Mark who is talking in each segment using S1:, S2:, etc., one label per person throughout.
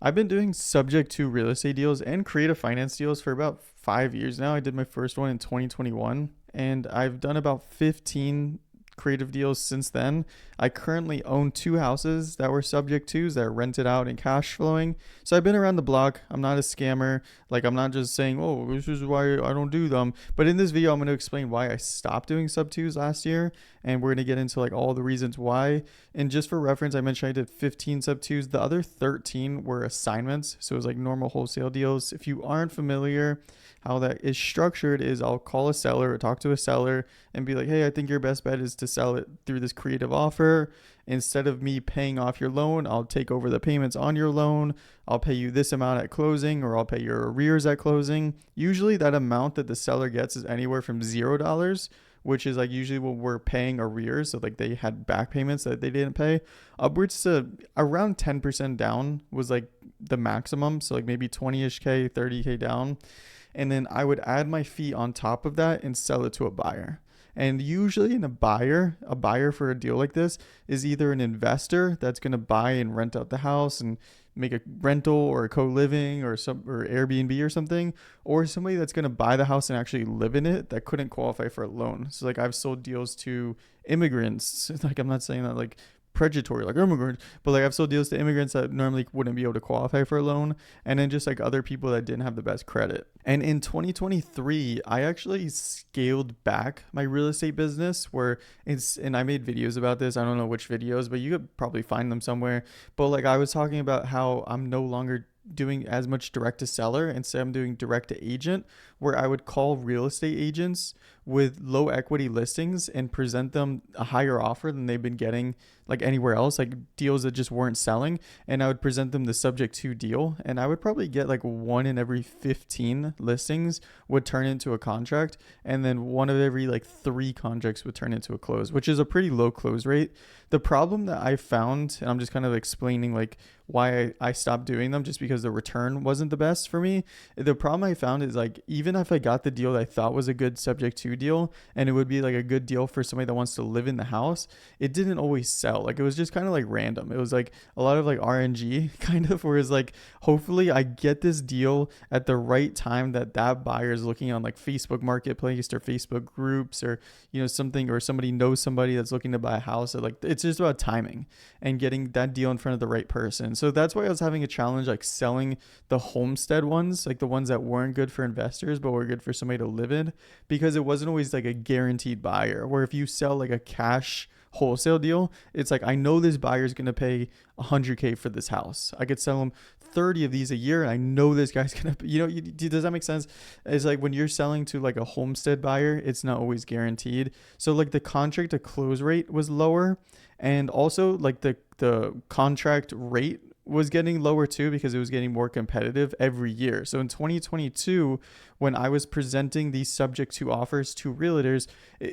S1: I've been doing subject to real estate deals and creative finance deals for about 5 years now. I did my first one in 2021, and I've done about 15 creative deals since then. I currently own two houses that were subject twos that are rented out and cash flowing. So I've been around the block. I'm not a scammer. Like, I'm not just saying, oh, this is why I don't do them. But in this video, I'm going to explain why I stopped doing sub twos last year. And we're going to get into like all the reasons why. And just for reference, I mentioned I did 15 sub twos. The other 13 were assignments. So it was like normal wholesale deals. If you aren't familiar, how that is structured is I'll call a seller or talk to a seller and be like, hey, I think your best bet is to sell it through this creative offer. Instead of me paying off your loan, I'll take over the payments on your loan. I'll pay you this amount at closing, or I'll pay your arrears at closing. Usually that amount that the seller gets is anywhere from $0, which is like usually what we're paying arrears. So like they had back payments that they didn't pay, upwards to around 10% down was like the maximum. So like maybe 20-ish K, 30K down. And then I would add my fee on top of that and sell it to a buyer. And usually in a buyer for a deal like this is either an investor that's going to buy and rent out the house and make a rental or a co-living or some or Airbnb or something, or somebody that's going to buy the house and actually live in it that couldn't qualify for a loan. So like I've sold deals to immigrants. Like I'm not saying that like predatory like immigrants, but like I've sold deals to immigrants that normally wouldn't be able to qualify for a loan, and then just like other people that didn't have the best credit. And in 2023, I actually scaled back my real estate business where and I made videos about this. I don't know which videos, but you could probably find them somewhere. But like I was talking about how I'm no longer doing as much direct to seller. Instead, I'm doing direct to agent, where I would call real estate agents with low equity listings and present them a higher offer than they've been getting like anywhere else, like deals that just weren't selling. And I would present them the subject to deal, and I would probably get like one in every 15 listings would turn into a contract, and then one of every like three contracts would turn into a close, which is a pretty low close rate. The problem that I found, and I'm just kind of explaining like why I stopped doing them, just because the return wasn't the best for me. The problem I found is like even if I got the deal that I thought was a good subject to deal, and it would be like a good deal for somebody that wants to live in the house, it didn't always sell. Like it was just kind of like random. It was like a lot of like RNG kind of, whereas like hopefully I get this deal at the right time that that buyer is looking on like Facebook Marketplace or Facebook groups, or something, or somebody knows somebody that's looking to buy a house. Or like it's just about timing and getting that deal in front of the right person. So that's why I was having a challenge like selling the homestead ones, like the ones that weren't good for investors but were good for somebody to live in, because it wasn't always like a guaranteed buyer. Where if you sell like a cash wholesale deal, it's like I know this buyer is going to pay 100K for this house. I could sell them 30 of these a year, and I know this guy's gonna, does that make sense? It's like when you're selling to like a homestead buyer, it's not always guaranteed. So like the contract to close rate was lower, and also like the contract rate was getting lower too, because it was getting more competitive every year. So in 2022, when I was presenting these subject to offers to realtors,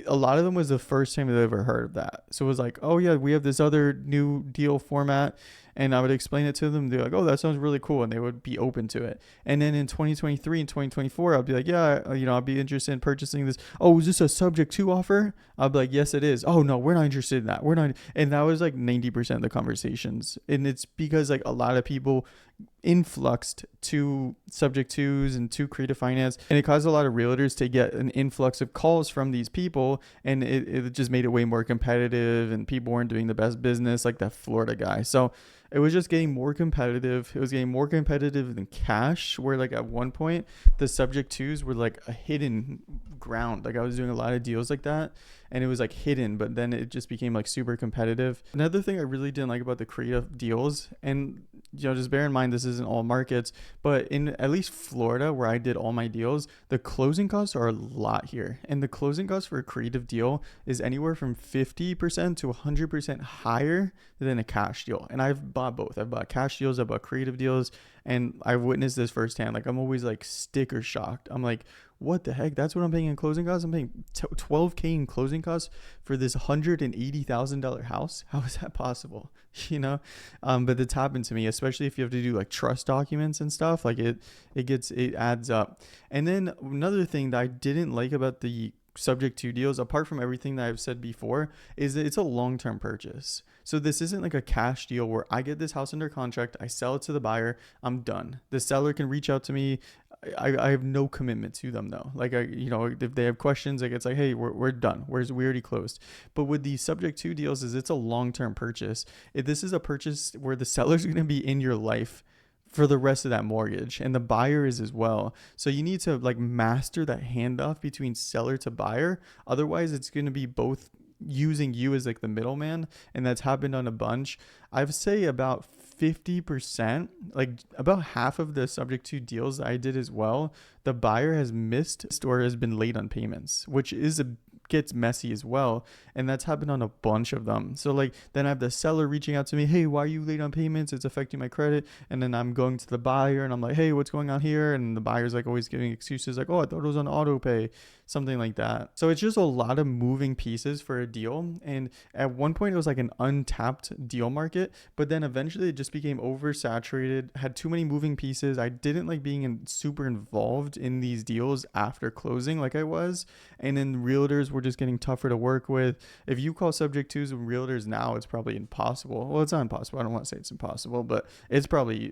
S1: a lot of them was the first time they've ever heard of that. So it was like, oh yeah, we have this other new deal format. And I would explain it to them. They're like, oh, that sounds really cool. And they would be open to it. And then in 2023 and 2024, I'd be like, yeah, I'd be interested in purchasing this. Oh, is this a subject to offer? I'd be like, yes, it is. Oh, no, we're not interested in that. We're not. And that was like 90% of the conversations. And it's because like a lot of people influxed to subject twos and to creative finance, and it caused a lot of realtors to get an influx of calls from these people, and it just made it way more competitive, and people weren't doing the best business, like that Florida guy. So it was just getting more competitive. It was getting more competitive than cash, where like at one point the subject twos were like a hidden ground. Like I was doing a lot of deals like that, and it was like hidden, but then it just became like super competitive. Another thing I really didn't like about the creative deals, and just bear in mind this isn't all markets, but in at least Florida where I did all my deals, the closing costs are a lot here. And the closing cost for a creative deal is anywhere from 50% to 100% higher than a cash deal. And I've bought both. I've bought cash deals, I've bought creative deals, and I've witnessed this firsthand. Like I'm always like sticker shocked. I'm like, what the heck? That's what I'm paying in closing costs? I'm paying 12K in closing costs for this $180,000 house? How is that possible? But it's happened to me, especially if you have to do like trust documents and stuff. Like it adds up. And then another thing that I didn't like about the subject to deals, apart from everything that I've said before, is that it's a long-term purchase. So this isn't like a cash deal where I get this house under contract, I sell it to the buyer, I'm done. The seller can reach out to me. I have no commitment to them though. Like if they have questions, like it's like, hey, we're done. We already closed. But with the subject to deals, is it's a long-term purchase. If this is a purchase where the seller's going to be in your life for the rest of that mortgage, and the buyer is as well. So you need to like master that handoff between seller to buyer. Otherwise it's going to be both using you as like the middleman, and that's happened on a bunch. I'd say about 50%, like about half of the subject to deals I did as well, the buyer has missed or has been late on payments, which is gets messy as well, and that's happened on a bunch of them. So like then I have the seller reaching out to me, hey, why are you late on payments, it's affecting my credit. And then I'm going to the buyer and I'm like, hey, what's going on here? And the buyer's like always giving excuses like, oh, I thought it was on auto pay, something like that. So it's just a lot of moving pieces for a deal. And at one point it was like an untapped deal market, but then eventually it just became oversaturated, had too many moving pieces. I didn't like being super involved in these deals after closing like I was. And then realtors were just getting tougher to work with. If you call subject twos with realtors now, it's probably impossible. Well, it's not impossible. I don't want to say it's impossible, but it's probably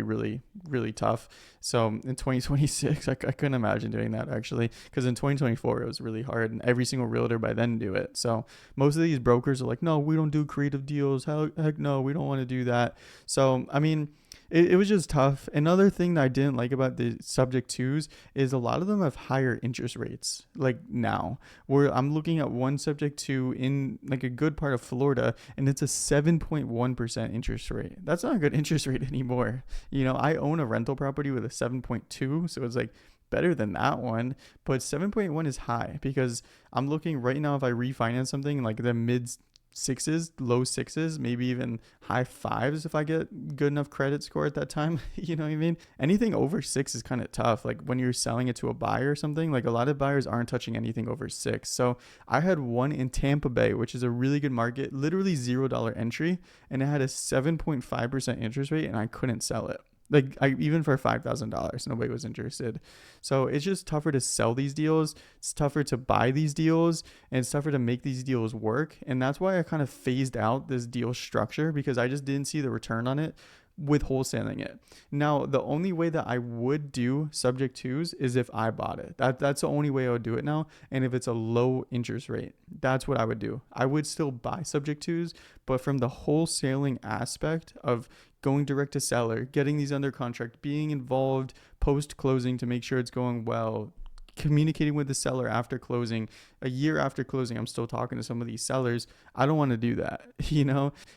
S1: really, really tough. So in 2026, I couldn't imagine doing that actually, because in 2024 it was really hard, and every single realtor by then do it. So most of these brokers are like, no, we don't do creative deals. Heck no, we don't want to do that. So I mean, it was just tough. Another thing that I didn't like about the subject twos is a lot of them have higher interest rates. Like now, where I'm looking at one subject two in like a good part of Florida, and it's a 7.1% interest rate. That's not a good interest rate anymore. I own a rental property with a 7.2, so it's like better than that one, but 7.1 is high because I'm looking right now, if I refinance something like the mid sixes, low sixes, maybe even high fives if I get good enough credit score at that time. You know what I mean? Anything over 6 is kind of tough. Like when you're selling it to a buyer or something, like a lot of buyers aren't touching anything over 6. So I had one in Tampa Bay, which is a really good market, literally $0 entry, and it had a 7.5% interest rate, and I couldn't sell it. Like even for $5,000, nobody was interested. So it's just tougher to sell these deals. It's tougher to buy these deals, and it's tougher to make these deals work. And that's why I kind of phased out this deal structure, because I just didn't see the return on it with wholesaling it. Now, the only way that I would do subject twos is if I bought it. That's the only way I would do it now. And if it's a low interest rate, that's what I would do. I would still buy subject twos, but from the wholesaling aspect of going direct to seller, getting these under contract, being involved post closing to make sure it's going well, communicating with the seller after closing, a year after closing, I'm still talking to some of these sellers. I don't want to do that,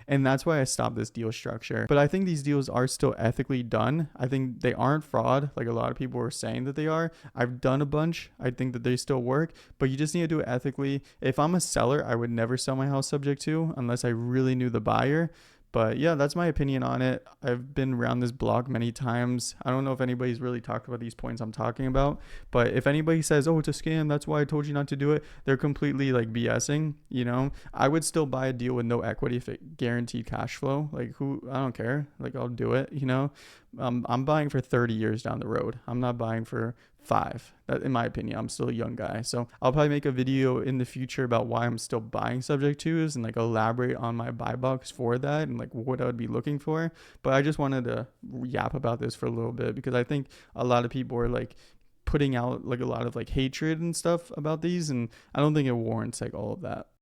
S1: and that's why I stopped this deal structure. But I think these deals are still ethically done. I think they aren't fraud like a lot of people are saying that they are. I've done a bunch. I think that they still work, but you just need to do it ethically. If I'm a seller, I would never sell my house subject to unless I really knew the buyer. But yeah, that's my opinion on it. I've been around this blog many times. I don't know if anybody's really talked about these points I'm talking about, but if anybody says, oh, it's a scam, that's why I told you not to do it, they're completely like BSing. I would still buy a deal with no equity if it guaranteed cash flow. Like I don't care. Like I'll do it, I'm buying for 30 years down the road. I'm not buying for 5. That, in my opinion, I'm still a young guy. So I'll probably make a video in the future about why I'm still buying subject twos and like elaborate on my buy box for that and like what I would be looking for. But I just wanted to yap about this for a little bit because I think a lot of people are like putting out like a lot of like hatred and stuff about these, and I don't think it warrants like all of that.